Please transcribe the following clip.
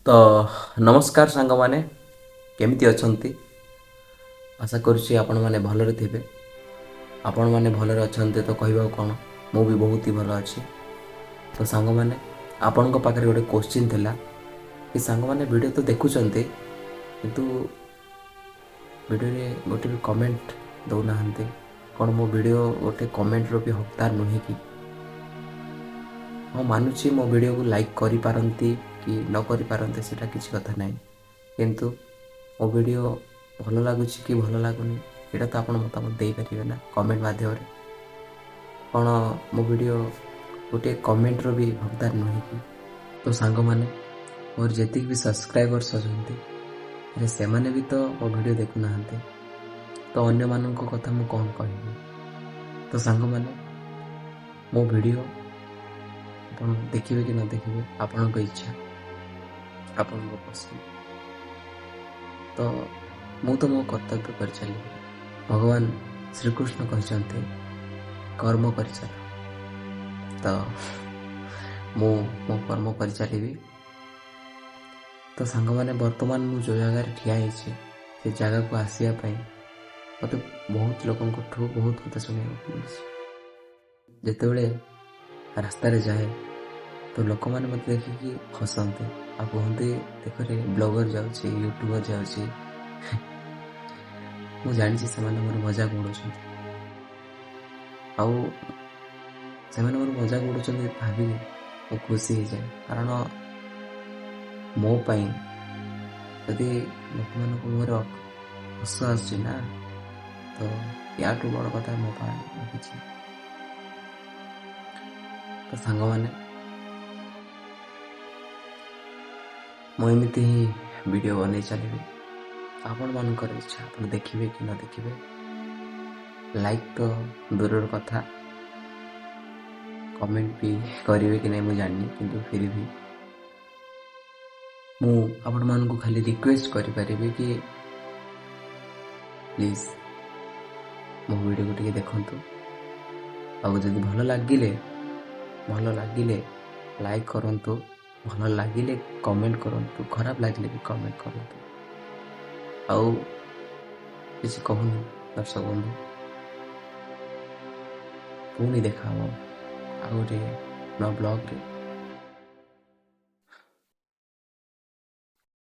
ତ ନମସ୍କାର ସାଙ୍ଗମାନେ, କେମିତି ଅଛନ୍ତି? ଆଶା କରୁଛି ଆପଣମାନେ ଭଲରେ ଥିବେ। ଆପଣମାନେ ଭଲରେ ଅଛନ୍ତି ତ କହିବାକୁ କ'ଣ, ମୁଁ ବି ବହୁତ ହି ଭଲ ଅଛି। ତ ସାଙ୍ଗମାନେ, ଆପଣଙ୍କ ପାଖରେ ଗୋଟେ କୋଶ୍ଚିନ୍ ଥିଲା କି ସାଙ୍ଗମାନେ ଭିଡ଼ିଓ ତ ଦେଖୁଛନ୍ତି କିନ୍ତୁ ଭିଡ଼ିଓରେ ଗୋଟେ ବି କମେଣ୍ଟ ଦେଉନାହାନ୍ତି। କ'ଣ ମୋ ଭିଡ଼ିଓ ଗୋଟେ କମେଣ୍ଟର ବି ହକଦାର ନୁହେଁ କି? ହଁ, ମାନୁଛି ମୋ ଭିଡ଼ିଓକୁ ଲାଇକ୍ କରିପାରନ୍ତି କି ନ କରିପାରନ୍ତି ସେଇଟା କିଛି କଥା ନାହିଁ, କିନ୍ତୁ ମୋ ଭିଡ଼ିଓ ଭଲ ଲାଗୁଛି କି ଭଲ ଲାଗୁନି ଏଇଟା ତ ଆପଣ ମତାମତ ଦେଇପାରିବେ ନା କମେଣ୍ଟ ମାଧ୍ୟମରେ। କ'ଣ ମୋ ଭିଡ଼ିଓ ଗୋଟିଏ କମେଣ୍ଟର ବି ହକଦାର ନୁହେଁ କି? ତ ସାଙ୍ଗମାନେ, ମୋର ଯେତିକି ବି ସବସ୍କ୍ରାଇବର୍ସ ଅଛନ୍ତି ସେମାନେ ବି ତ ମୋ ଭିଡ଼ିଓ ଦେଖୁନାହାନ୍ତି, ତ ଅନ୍ୟମାନଙ୍କ କଥା ମୁଁ କ'ଣ କହିବି? ତ ସାଙ୍ଗମାନେ, ମୋ ଭିଡ଼ିଓ ଆପଣ ଦେଖିବେ କି ନ ଦେଖିବେ ଆପଣଙ୍କ ଇଚ୍ଛା, ଆପଣଙ୍କ ପସନ୍ଦ। ତ ମୁଁ ତ ମୋ କର୍ତ୍ତବ୍ୟ କରିଚାଲିବି। ଭଗବାନ ଶ୍ରୀକୃଷ୍ଣ କହିଛନ୍ତି କର୍ମ କରିଚାଲ, ତ ମୁଁ ମୋ କର୍ମ କରିଚାଲିବି। ତ ସାଙ୍ଗମାନେ, ବର୍ତ୍ତମାନ ମୁଁ ଯେଉଁ ଜାଗାରେ ଠିଆ ହେଇଛି ସେ ଜାଗାକୁ ଆସିବା ପାଇଁ ମୋତେ ବହୁତ ଲୋକଙ୍କଠୁ ବହୁତ କଥା ଶୁଣିବାକୁ ମିଳିଛି। ଯେତେବେଳେ ରାସ୍ତାରେ ଯାଏ ତ ଲୋକମାନେ ମୋତେ ଦେଖିକି ହସନ୍ତି ଆଉ କୁହନ୍ତି, ଦେଖରେ ବ୍ଲଗର ଯାଉଛି, ୟୁଟ୍ୟୁବର ଯାଉଛି। ମୁଁ ଜାଣିଛି ସେମାନେ ମୋର ମଜାକ ଉଡ଼ଉଛନ୍ତି, ଆଉ ସେମାନେ ମୋର ମଜାକ ଉଡ଼ଉଛନ୍ତି ଭାବିକି ମୁଁ ଖୁସି ହେଇଯାଏ। କାରଣ ମୋ ପାଇଁ ଯଦି ଲୋକମାନଙ୍କ ମୁହଁରେ ହସ ଆସୁଛି ନା, ତ ୟାଠୁ ବଡ଼ କଥା ମୋ ପାଇଁ କିଛି। ତ ସାଙ୍ଗମାନେ, ମୁଁ ଏମିତି ହିଁ ଭିଡ଼ିଓ ବନେଇ ଚାଲିବି। ଆପଣମାନଙ୍କର ଇଚ୍ଛା, ଆପଣ ଦେଖିବେ କି ନ ଦେଖିବେ। ଲାଇକ୍ ତ ଦୂରର କଥା, କମେଣ୍ଟ ବି କରିବେ କି ନାହିଁ ମୁଁ ଜାଣିନି, କିନ୍ତୁ ଫିର୍ ବି ମୁଁ ଆପଣମାନଙ୍କୁ ଖାଲି ରିକ୍ୱେଷ୍ଟ କରିପାରିବି କି ପ୍ଲିଜ୍ ମୋ ଭିଡ଼ିଓକୁ ଟିକେ ଦେଖନ୍ତୁ। ଆଉ ଯଦି ଭଲ ଲାଗିଲେ ଲାଇକ୍ କରନ୍ତୁ, ଭଲ ଲାଗିଲେ କମେଣ୍ଟ କରନ୍ତୁ, ଖରାପ ଲାଗିଲେ ବି କମେଣ୍ଟ କରନ୍ତୁ। ଆଉ କିଛି କହୁନି ଦର୍ଶକ ବନ୍ଧୁ, ପୁଣି ଦେଖା ହେବ ଆଉ ଗୋଟେ ନୂଆ ବ୍ଲଗ୍ରେ।